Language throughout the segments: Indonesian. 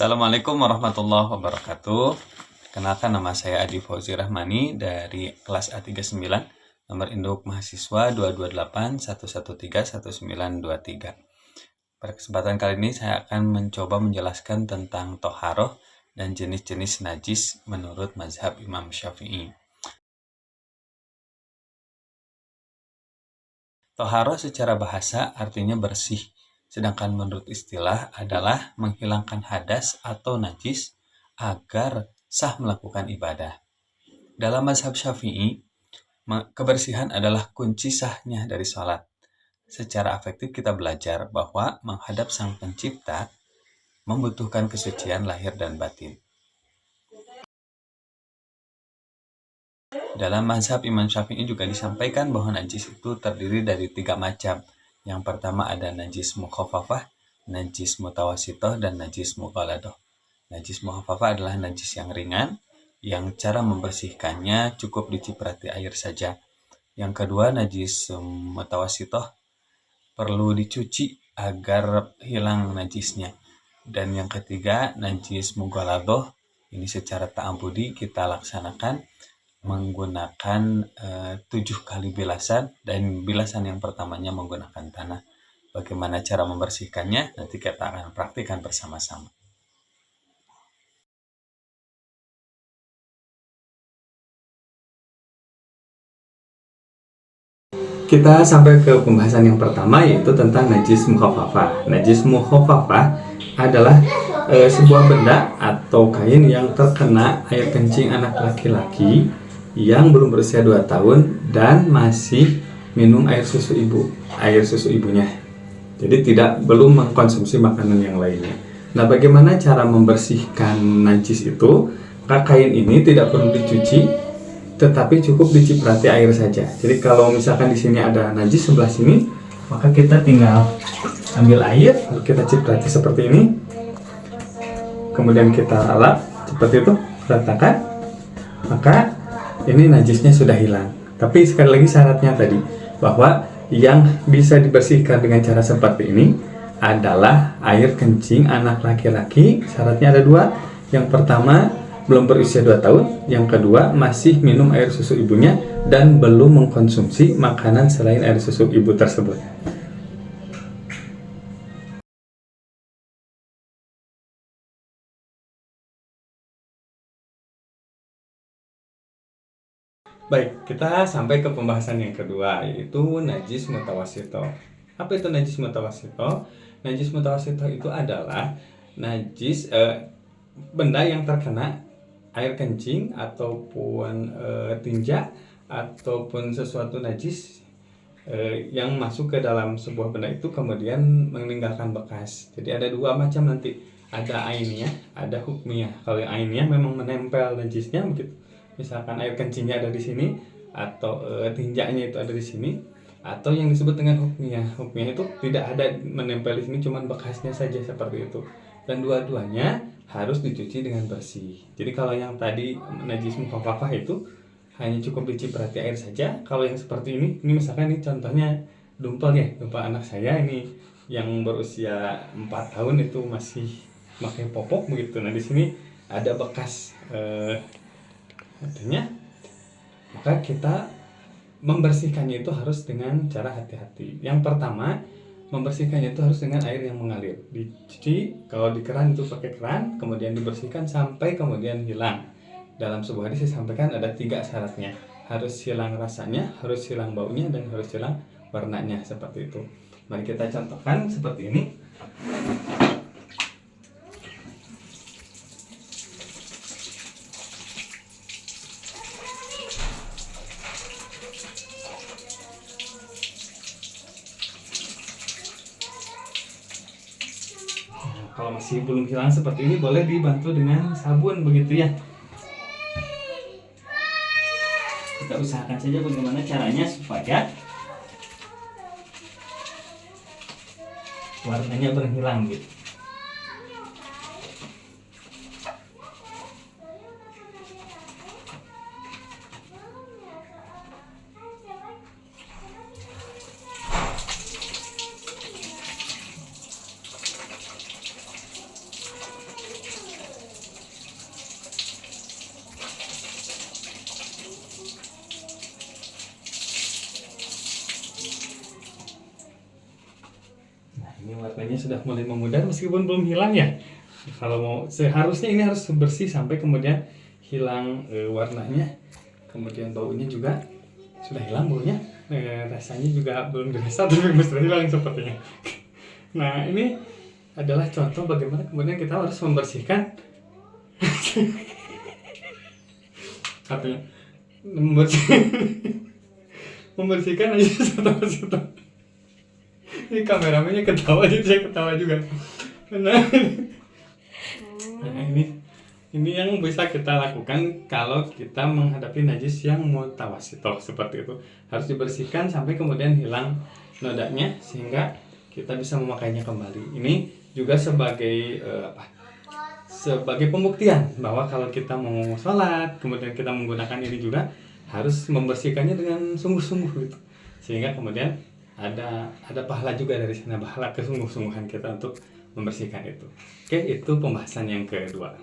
Assalamualaikum warahmatullahi wabarakatuh. Kenalkan, nama saya Adi Fauzi Rahmani dari kelas A39, nomor induk mahasiswa 2281131931923. Pada kesempatan kali ini saya akan mencoba menjelaskan tentang toharoh dan jenis-jenis najis menurut mazhab Imam Syafi'i. Toharoh secara bahasa artinya bersih, sedangkan menurut istilah adalah menghilangkan hadas atau najis agar sah melakukan ibadah. Dalam mazhab Syafi'i, kebersihan adalah kunci sahnya dari sholat. Secara afektif kita belajar bahwa menghadap Sang Pencipta membutuhkan kesucian lahir dan batin. Dalam mazhab Imam Syafi'i juga disampaikan bahwa najis itu terdiri dari 3 macam. Yang pertama ada najis mukhafafah, najis mutawasitoh, dan najis mughaladoh. Najis mukhafafah adalah najis yang ringan, yang cara membersihkannya cukup diciprati air saja. Yang kedua, najis mutawasitoh, perlu dicuci agar hilang najisnya. Dan yang ketiga, najis mughaladoh, ini secara ta'abudi kita laksanakan menggunakan 7 kali bilasan, dan bilasan yang pertamanya menggunakan tanah. Bagaimana cara membersihkannya? Nanti kita akan praktikkan bersama-sama. Kita sampai ke pembahasan yang pertama, yaitu tentang najis mukhafafah. Najis mukhafafah adalah sebuah benda atau kain yang terkena air kencing anak laki-laki yang belum berusia 2 tahun dan masih minum air susu ibunya. Jadi belum mengkonsumsi makanan yang lainnya. Nah, bagaimana cara membersihkan najis itu? Kain ini tidak perlu dicuci, tetapi cukup diciprati air saja. Jadi kalau misalkan di sini ada najis sebelah sini, maka kita tinggal ambil air, lalu kita ciprati seperti ini. Kemudian kita lap seperti itu, ratakan. Maka ini najisnya sudah hilang. Tapi sekali lagi syaratnya tadi, bahwa yang bisa dibersihkan dengan cara seperti ini adalah air kencing anak laki-laki. Syaratnya ada 2. Yang pertama, belum berusia 2 tahun. Yang kedua, masih minum air susu ibunya dan belum mengkonsumsi makanan selain air susu ibu tersebut. Baik, kita sampai ke pembahasan yang kedua, yaitu najis mutawasito. Apa itu najis mutawasito? Najis mutawasito itu adalah najis benda yang terkena air kencing ataupun tinja ataupun sesuatu najis yang masuk ke dalam sebuah benda itu kemudian meninggalkan bekas. Jadi ada 2 macam nanti, ada ainiyah, ada hukmiyah. Kalau yang ainiyah memang menempel najisnya begitu. Misalkan air kencingnya ada di sini atau tinjanya itu ada di sini, atau yang disebut dengan hukmiyah. Hukmiyah itu tidak ada menempel di sini, cuman bekasnya saja seperti itu. Dan dua-duanya harus dicuci dengan bersih. Jadi kalau yang tadi najis mukhafafah itu hanya cukup diciprati air saja. Kalau yang seperti ini misalkan ini contohnya dumpel ya, dumpel anak saya ini yang berusia 4 tahun itu masih pakai popok begitu. Nah, di sini ada bekas artinya, maka kita membersihkannya itu harus dengan cara hati-hati. Yang pertama, membersihkannya itu harus dengan air yang mengalir. Dicuci, kalau di keran itu pakai keran, kemudian dibersihkan sampai kemudian hilang. Dalam sebuah hadis disampaikan ada 3 syaratnya. Harus hilang rasanya, harus hilang baunya, dan harus hilang warnanya, seperti itu. Mari kita contohkan seperti ini. Kalau masih belum hilang seperti ini, boleh dibantu dengan sabun begitu ya. Kita usahakan saja bagaimana caranya supaya warnanya berhilang gitu. sudah mulai memudar meskipun belum hilang ya. Kalau mau seharusnya ini harus bersih sampai kemudian hilang warnanya, kemudian baunya juga sudah hilang baunya, rasanya juga belum dirasa tapi sudah hilang sepertinya. Nah ini adalah contoh bagaimana kemudian kita harus membersihkan katanya membersihkan aja satu-satu. Ini kameramennya ketawa jadi saya ketawa juga. Nah ini yang bisa kita lakukan kalau kita menghadapi najis yang mutawasito seperti itu. Harus dibersihkan sampai kemudian hilang nodanya sehingga kita bisa memakainya kembali. Ini juga sebagai sebagai pembuktian bahwa kalau kita mau sholat kemudian kita menggunakan ini juga harus membersihkannya dengan sungguh-sungguh gitu. Sehingga kemudian ada pahala juga dari sana, pahala kesungguh-sungguhan kita untuk membersihkan itu. Oke, itu pembahasan yang kedua.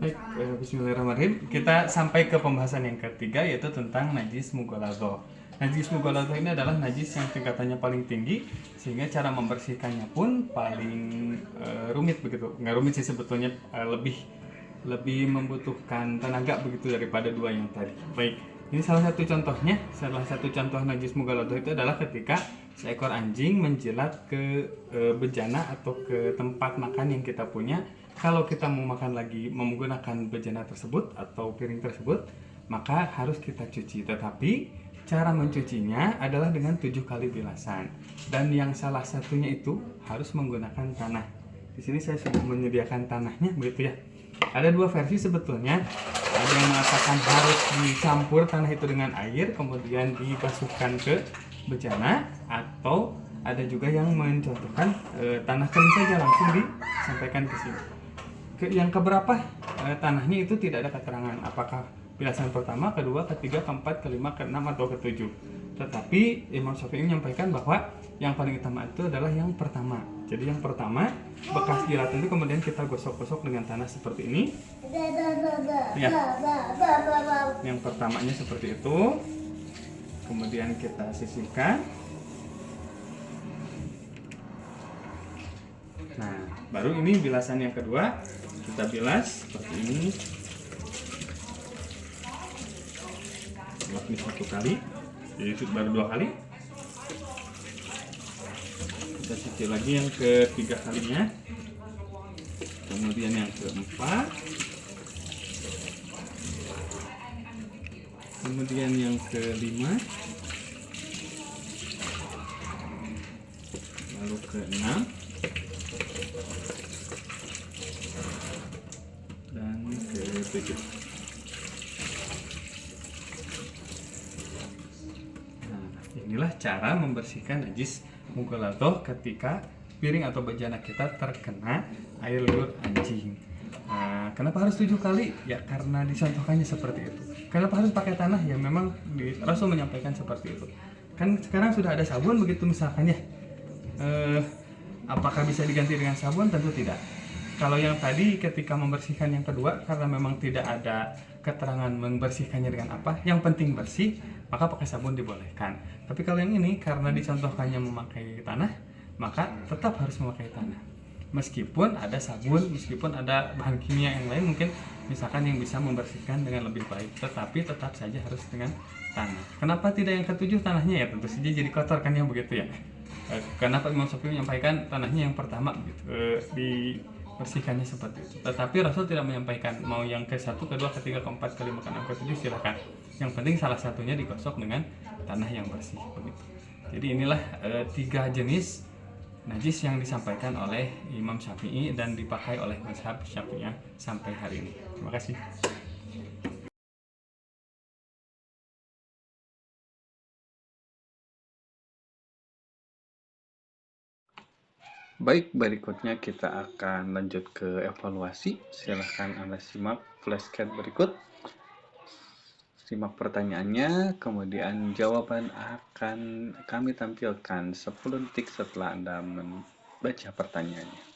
Baik, bismillahirrahmanirrahim. Kita sampai ke pembahasan yang ketiga, yaitu tentang najis mughaladhah. Najis mughaladhah ini adalah najis yang tingkatannya paling tinggi, sehingga cara membersihkannya pun paling rumit begitu. Nggak rumit sih sebetulnya, lebih membutuhkan tenaga begitu daripada dua yang tadi. Baik, ini salah satu contohnya. Salah satu contoh najis mughaladhah itu adalah ketika seekor anjing menjilat ke bejana atau ke tempat makan yang kita punya. Kalau kita mau makan lagi menggunakan bejana tersebut atau piring tersebut, maka harus kita cuci. Tetapi cara mencucinya adalah dengan 7 kali bilasan. Dan yang salah satunya itu harus menggunakan tanah. Di sini saya sudah menyediakan tanahnya begitu ya. Ada dua versi sebetulnya. Ada yang mengatakan harus dicampur tanah itu dengan air kemudian dibasuhkan ke bejana, atau ada juga yang mencontohkan tanah kering saja langsung disampaikan ke sini. Yang keberapa tanahnya itu tidak ada keterangan apakah bilasan pertama, kedua, ketiga, keempat, kelima, keenam atau ketujuh. Tetapi Imam Syafi'i menyampaikan bahwa yang paling utama itu adalah yang pertama. Jadi yang pertama bekas jilatan itu kemudian kita gosok-gosok dengan tanah seperti ini. Ya. Yang pertamanya seperti itu. Kemudian kita sisihkan. Nah, baru ini bilasan yang kedua. Kita bilas seperti ini. Ini 1 kali, jadi itu baru 2 kali. Kita cuci lagi yang ketiga kalinya, kemudian yang keempat, kemudian yang kelima, lalu keenam, dan ketujuh. Inilah cara membersihkan najis mughaladhah ketika piring atau bejana kita terkena air liur anjing. Nah, kenapa harus 7 kali? Ya karena dicontohkannya seperti itu. Kenapa harus pakai tanah? Ya memang Rasul menyampaikan seperti itu. Kan sekarang sudah ada sabun begitu misalkan ya. Apakah bisa diganti dengan sabun? Tentu tidak. Kalau yang tadi ketika membersihkan yang kedua, karena memang tidak ada keterangan membersihkannya dengan apa, yang penting bersih, maka pakai sabun dibolehkan. Tapi kalau yang ini karena dicontohkannya memakai tanah, maka tetap harus memakai tanah. Meskipun ada sabun, meskipun ada bahan kimia yang lain mungkin misalkan yang bisa membersihkan dengan lebih baik, tetapi tetap saja harus dengan tanah. Kenapa tidak yang ketujuh tanahnya? Ya tentu saja jadi kotor kan yang begitu ya. Kenapa Imam Syafi'i menyampaikan tanahnya yang pertama gitu, bersihkannya seperti itu. Tetapi Rasul tidak menyampaikan mau yang ke-1, ke-2, ke-3, ke-4, ke-5, ke-6, ke-7 silakan. Yang penting salah satunya digosok dengan tanah yang bersih begitu. Jadi inilah 3 jenis najis yang disampaikan oleh Imam Syafi'i dan dipakai oleh mazhab Syafi'iyah sampai hari ini. Terima kasih. Baik, berikutnya kita akan lanjut ke evaluasi. Silahkan Anda simak flashcard berikut. Simak pertanyaannya, kemudian jawaban akan kami tampilkan 10 detik setelah Anda membaca pertanyaannya.